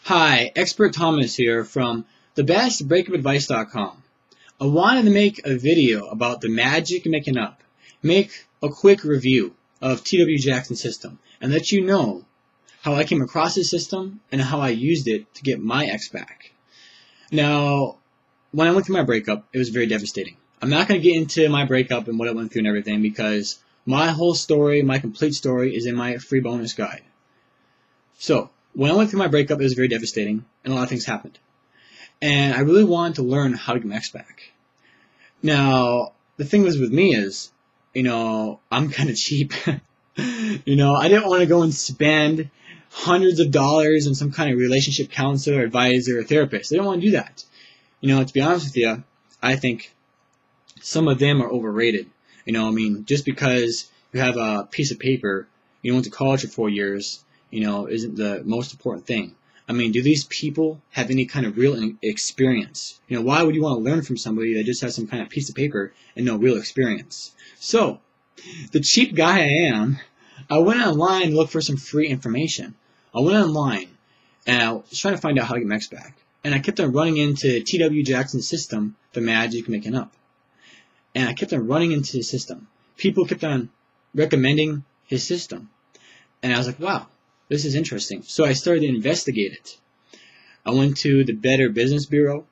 Hi, Expert Thomas here from thebestbreakupadvice.com. I wanted to make a video about the magic of making up, make a quick review of T.W. Jackson's system, and let you know how I came across this system and how I used it to get my ex back. Now, when I went through my breakup, it was very devastating. I'm not going to get into my breakup and what I went through and everything because my whole story, my complete story, is in my free bonus guide. So, when I went through my breakup, it was very devastating, and a lot of things happened. And I really wanted to learn how to get my ex back. Now, the thing was with me is, I'm kind of cheap. I didn't want to go and spend hundreds of dollars on some kind of relationship counselor, advisor, or therapist. I didn't want to do that. To be honest with you, I think some of them are overrated. Just because you have a piece of paper, you went to college for 4 years, isn't the most important thing. Do these people have any kind of real experience? Why would you want to learn from somebody that just has some kind of piece of paper and no real experience? So, the cheap guy I am, I went online to look for some free information. I went online and I was trying to find out how to get my ex back. And I kept on running into T.W. Jackson's system, the magic of making up. And I kept on running into his system. People kept on recommending his system. And I was like, wow. This is interesting. So I started to investigate it. I went to the Better Business Bureau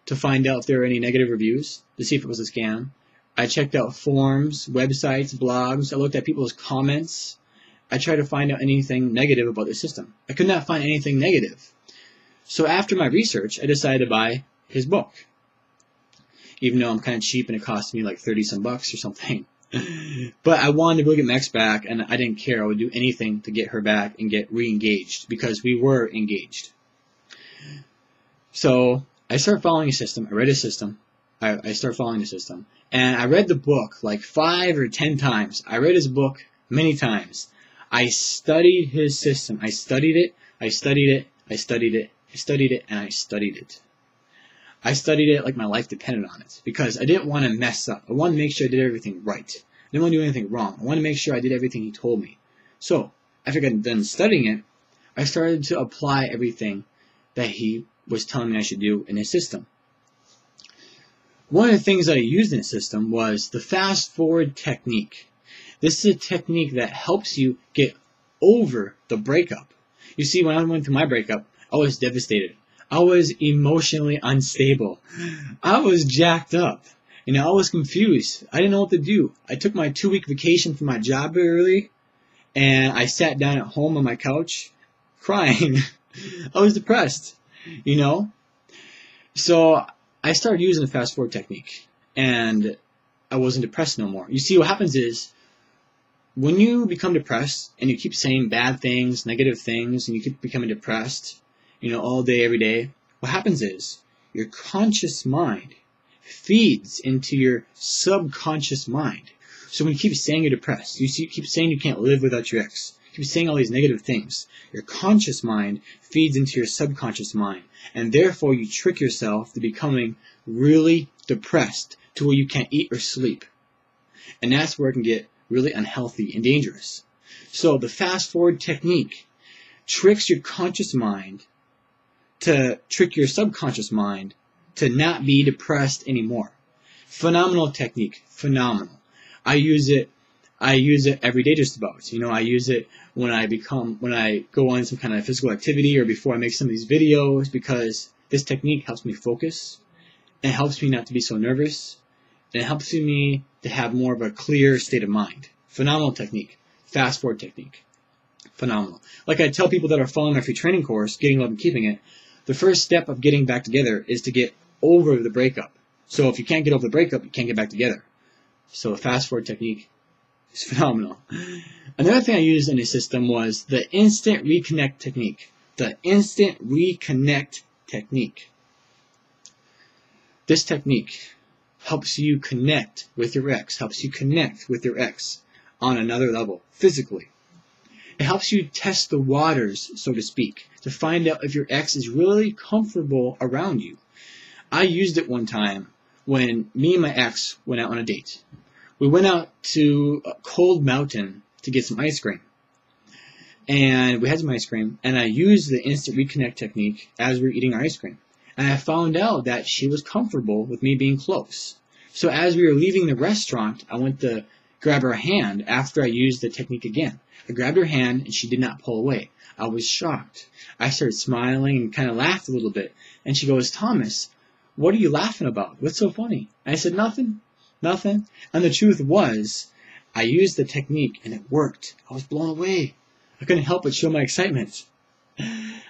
to find out if there were any negative reviews, to see if it was a scam. I checked out forums, websites, blogs. I looked at people's comments. I tried to find out anything negative about the system. I could not find anything negative. So after my research, I decided to buy his book. Even though I'm kind of cheap and it cost me like 30 some bucks or something. But I wanted to really get my ex back, and I didn't care. I would do anything to get her back and get re-engaged because we were engaged. So I started following his system. I read his system. I started following the system. And I read the book like 5 or 10 times. I read his book many times. I studied his system. I studied it. I studied it. I studied it. I studied it. And I studied it. I studied it like my life depended on it because I didn't want to mess up. I wanted to make sure I did everything right. I didn't want to do anything wrong. I wanted to make sure I did everything he told me. So, after I got done studying it, I started to apply everything that he was telling me I should do in his system. One of the things that I used in his system was the fast-forward technique. This is a technique that helps you get over the breakup. You see, when I went through my breakup, I was devastated. I was emotionally unstable. I was jacked up. I was confused. I didn't know what to do. I took my 2-week vacation from my job very early, and I sat down at home on my couch crying. I was depressed, So I started using the fast forward technique, and I wasn't depressed no more. You see, what happens is, when you become depressed, and you keep saying bad things, negative things, and you keep becoming depressed, all day, every day, what happens is your conscious mind feeds into your subconscious mind. So when you keep saying you're depressed, you keep saying you can't live without your ex, you keep saying all these negative things, your conscious mind feeds into your subconscious mind, and therefore you trick yourself to becoming really depressed to where you can't eat or sleep. And that's where it can get really unhealthy and dangerous. So the fast forward technique tricks your conscious mind to trick your subconscious mind to not be depressed anymore. Phenomenal technique. Phenomenal. I use it every day just about. I use it when I go on some kind of physical activity or before I make some of these videos because this technique helps me focus and helps me not to be so nervous and it helps me to have more of a clear state of mind. Phenomenal technique. Fast forward technique. Phenomenal. Like I tell people that are following my free training course, Getting Love and Keeping It, the first step of getting back together is to get over the breakup. So if you can't get over the breakup, you can't get back together. So a fast forward technique is phenomenal. Another thing I used in his system was the instant reconnect technique. The instant reconnect technique. This technique helps you connect with your ex, on another level, physically. It helps you test the waters, so to speak, to find out if your ex is really comfortable around you. I used it one time when me and my ex went out on a date. We went out to a cold mountain to get some ice cream. and we had some ice cream, and I used the instant reconnect technique as we were eating our ice cream. And I found out that she was comfortable with me being close. So as we were leaving the restaurant, I went to grab her hand after I used the technique again. I grabbed her hand, and she did not pull away. I was shocked. I started smiling and kind of laughed a little bit. And she goes, "Thomas, what are you laughing about? What's so funny?" And I said, "Nothing, nothing." And the truth was, I used the technique, and it worked. I was blown away. I couldn't help but show my excitement.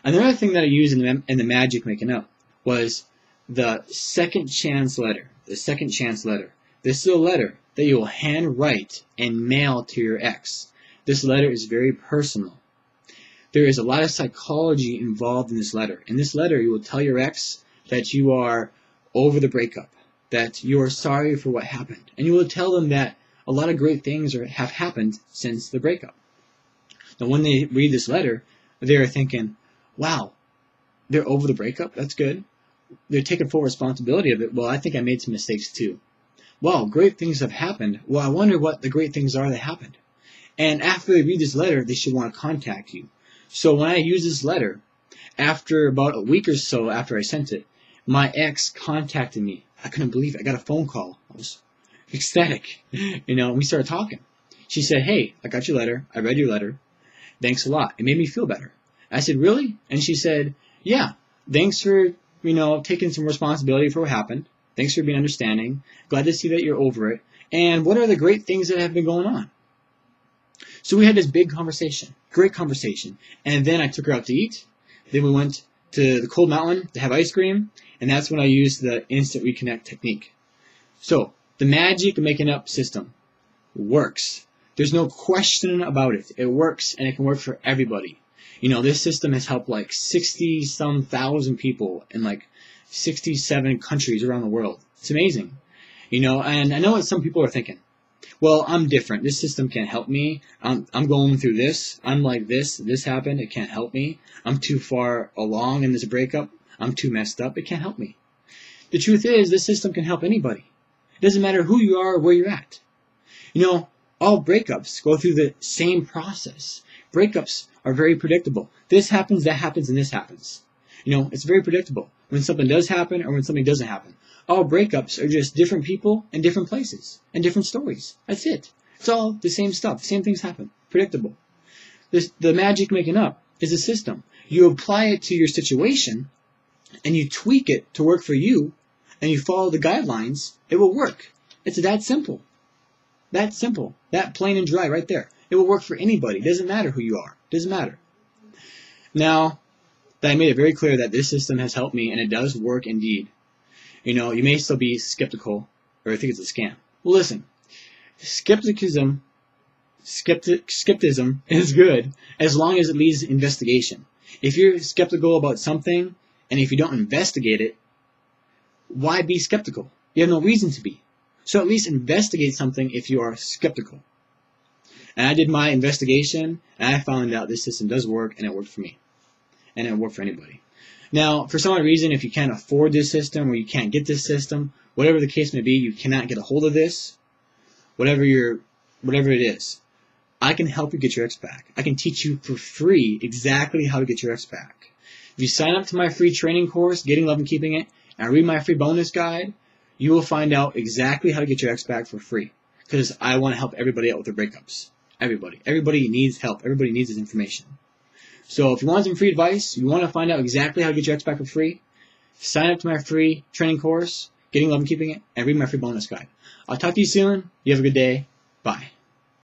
Another thing that I used in the magic making up was the second chance letter. The second chance letter. This is a letter that you will hand write and mail to your ex. This letter is very personal. There is a lot of psychology involved in this letter. In this letter, you will tell your ex that you are over the breakup, that you are sorry for what happened, and you will tell them that a lot of great things have happened since the breakup. Now, when they read this letter, they're thinking, wow, they're over the breakup? That's good. They're taking full responsibility of it. Well, I think I made some mistakes too. Wow, great things have happened. Well, I wonder what the great things are that happened. And after they read this letter, they should want to contact you. So when I use this letter, after about a week or so after I sent it, my ex contacted me. I couldn't believe it. I got a phone call. I was ecstatic. And we started talking. She said, "Hey, I got your letter. I read your letter. Thanks a lot. It made me feel better." I said, "Really?" And she said, "Yeah, thanks for, taking some responsibility for what happened. Thanks for being understanding. Glad to see that you're over it. And what are the great things that have been going on?" So we had this big conversation, great conversation. And then I took her out to eat. Then we went to the cold mountain to have ice cream. And that's when I used the instant reconnect technique. So the magic of making up system works. There's no question about it. It works, and it can work for everybody. This system has helped like 60-some thousand people in like 67 countries around the world. It's amazing. And I know what some people are thinking. Well, I'm different. This system can't help me. I'm going through this. I'm like this. This happened. It can't help me. I'm too far along in this breakup. I'm too messed up. It can't help me. The truth is, this system can help anybody. It doesn't matter who you are or where you're at. All breakups go through the same process. Breakups are very predictable. This happens, that happens, and this happens. It's very predictable when something does happen or when something doesn't happen. All breakups are just different people in different places and different stories. That's it. It's all the same stuff. The same things happen. Predictable. The magic making up is a system. You apply it to your situation and you tweak it to work for you and you follow the guidelines. It will work. It's that simple. That simple. That plain and dry right there. It will work for anybody. It doesn't matter who you are. It doesn't matter. Now that I made it very clear that this system has helped me and it does work indeed. You may still be skeptical or think it's a scam. Well, listen. Skepticism is good as long as it leads to investigation. If you're skeptical about something and if you don't investigate it, why be skeptical? You have no reason to be. So at least investigate something if you are skeptical. And I did my investigation, and I found out this system does work, and it worked for me. And it worked for anybody. Now, for some odd reason, if you can't afford this system or you can't get this system, whatever the case may be, you cannot get a hold of this, whatever it is, I can help you get your ex back. I can teach you for free exactly how to get your ex back. If you sign up to my free training course, Getting Love and Keeping It, and read my free bonus guide, you will find out exactly how to get your ex back for free. Because I want to help everybody out with their breakups. Everybody. Everybody needs help. Everybody needs this information. So if you want some free advice, you want to find out exactly how to get your ex back for free, sign up to my free training course, Getting Love and Keeping It, and read my free bonus guide. I'll talk to you soon. You have a good day. Bye.